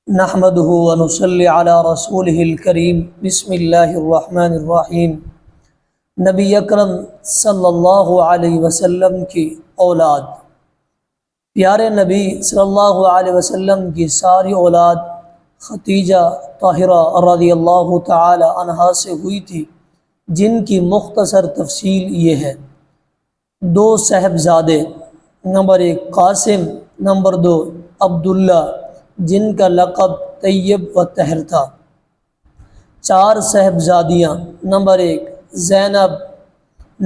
نحمده ونصلي على رسوله الكريم بسم اللہ الرحمن الرحیم۔ نبی اکرم صلی اللہ علیہ وسلم کی اولاد، پیارے نبی صلی اللہ علیہ وسلم کی ساری اولاد ختیجہ طاہرہ رضی اللہ تعالی عنہا سے ہوئی تھی، جن کی مختصر تفصیل یہ ہے۔ دو صاحبزادے، نمبر 1 قاسم، نمبر 2 عبداللہ، جن کا لقب طیب و طاہر تھا۔ 4 صاحبزادیاں، نمبر 1 زینب،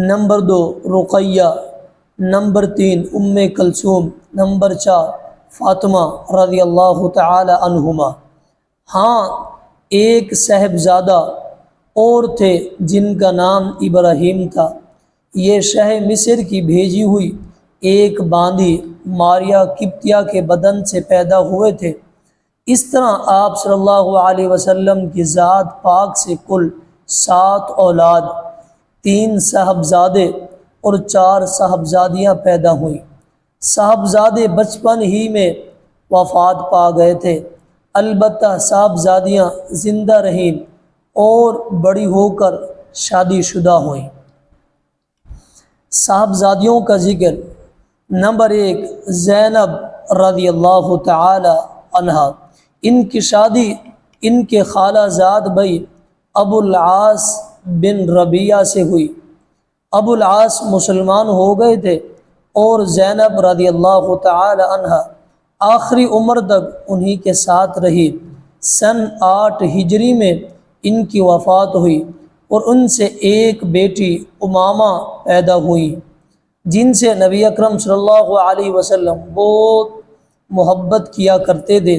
نمبر 2 رقیہ، نمبر 3 ام کلثوم، نمبر 4 فاطمہ رضی اللہ تعالی عنہما۔ ہاں، ایک صاحبزادہ اور تھے جن کا نام ابراہیم تھا۔ یہ شہ مصر کی بھیجی ہوئی ایک باندی ماریا قبطیہ کے بدن سے پیدا ہوئے تھے۔ اس طرح آپ صلی اللہ علیہ وسلم کی ذات پاک سے کل 7 اولاد، 3 صاحبزادے اور 4 صاحبزادیاں پیدا ہوئیں۔ صاحبزادے بچپن ہی میں وفات پا گئے تھے، البتہ صاحبزادیاں زندہ رہیں اور بڑی ہو کر شادی شدہ ہوئیں۔ صاحبزادیوں کا ذکر، نمبر 1 زینب رضی اللہ تعالی عنہا۔ ان کی شادی ان کے خالہ زاد بھائی ابو العاص بن ربیعہ سے ہوئی۔ ابو العاص مسلمان ہو گئے تھے اور زینب رضی اللہ تعالی عنہا آخری عمر تک انہی کے ساتھ رہی۔ سن 8 ہجری میں ان کی وفات ہوئی اور ان سے ایک بیٹی امامہ پیدا ہوئی، جن سے نبی اکرم صلی اللہ علیہ وسلم بہت محبت کیا کرتے تھے۔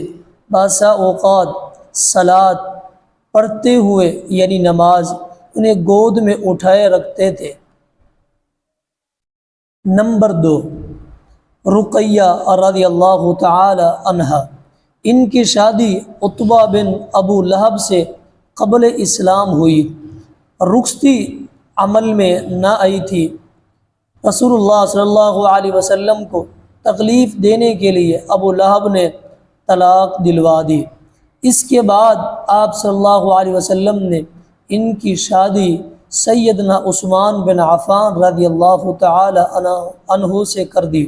بعض اوقات صلاۃ پڑھتے ہوئے یعنی نماز انہیں گود میں اٹھائے رکھتے تھے۔ نمبر 2 رقیہ رضی اللہ تعالی عنہا۔ ان کی شادی عتبہ بن ابو لہب سے قبل اسلام ہوئی۔ رخصتی عمل میں نہ آئی تھی۔ رسول اللہ صلی اللہ علیہ وسلم کو تکلیف دینے کے لیے ابو لہب نے طلاق دلوا دی۔ اس کے بعد آپ صلی اللہ علیہ وسلم نے ان کی شادی سیدنا عثمان بن عفان رضی اللہ تعالی عنہ سے کر دی۔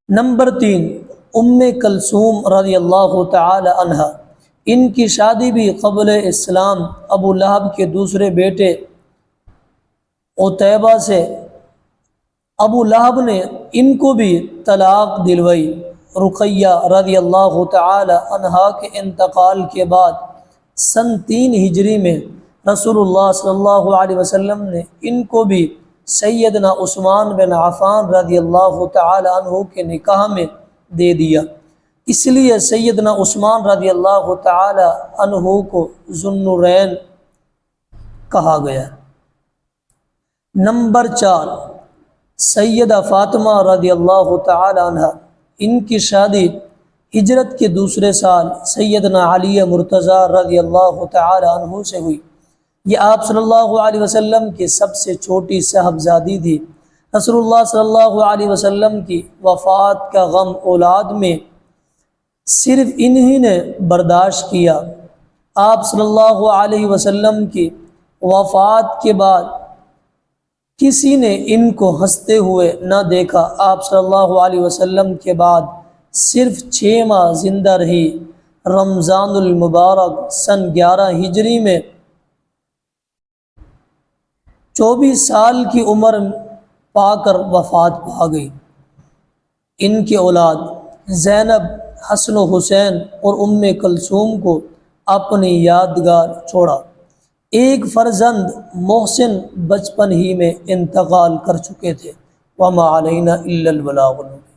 نمبر 3 ام کلثوم رضی اللہ تعالی عنہا۔ ان کی شادی بھی قبل اسلام ابو لہب کے دوسرے بیٹے عتیبہ سے۔ ابو لہب نے ان کو بھی طلاق دلوائی۔ رقیہ رضی اللہ تعالی عنہا کے انتقال کے بعد سن 3 ہجری میں رسول اللہ صلی اللہ علیہ وسلم نے ان کو بھی سیدنا عثمان بن عفان رضی اللہ تعالی عنہ کے نکاح میں دے دیا۔ اس لیے سیدنا عثمان رضی اللہ تعالی عنہ کو ذو النورین کہا گیا۔ نمبر 4 سیدہ فاطمہ رضی اللہ تعالی عنہ۔ ان کی شادی ہجرت کے دوسرے سال سیدنا علی مرتضیٰ رضی اللہ تعالی عنہ سے ہوئی۔ یہ آپ صلی اللہ علیہ وسلم کی سب سے چھوٹی صاحبزادی تھی۔ رسول اللہ صلی اللہ علیہ وسلم کی وفات کا غم اولاد میں صرف انہی نے برداشت کیا۔ آپ صلی اللہ علیہ وسلم کی وفات کے بعد کسی نے ان کو ہنستے ہوئے نہ دیکھا۔ آپ صلی اللہ علیہ وسلم کے بعد صرف 6 ماہ زندہ رہی۔ رمضان المبارک سن 11 ہجری میں 24 سال کی عمر پا کر وفات پا گئی۔ ان کی اولاد زینب، حسن و حسین اور ام کلثوم کو اپنی یادگار چھوڑا۔ ایک فرزند محسن بچپن ہی میں انتقال کر چکے تھے۔ وما علینا الا البلاغ المبین۔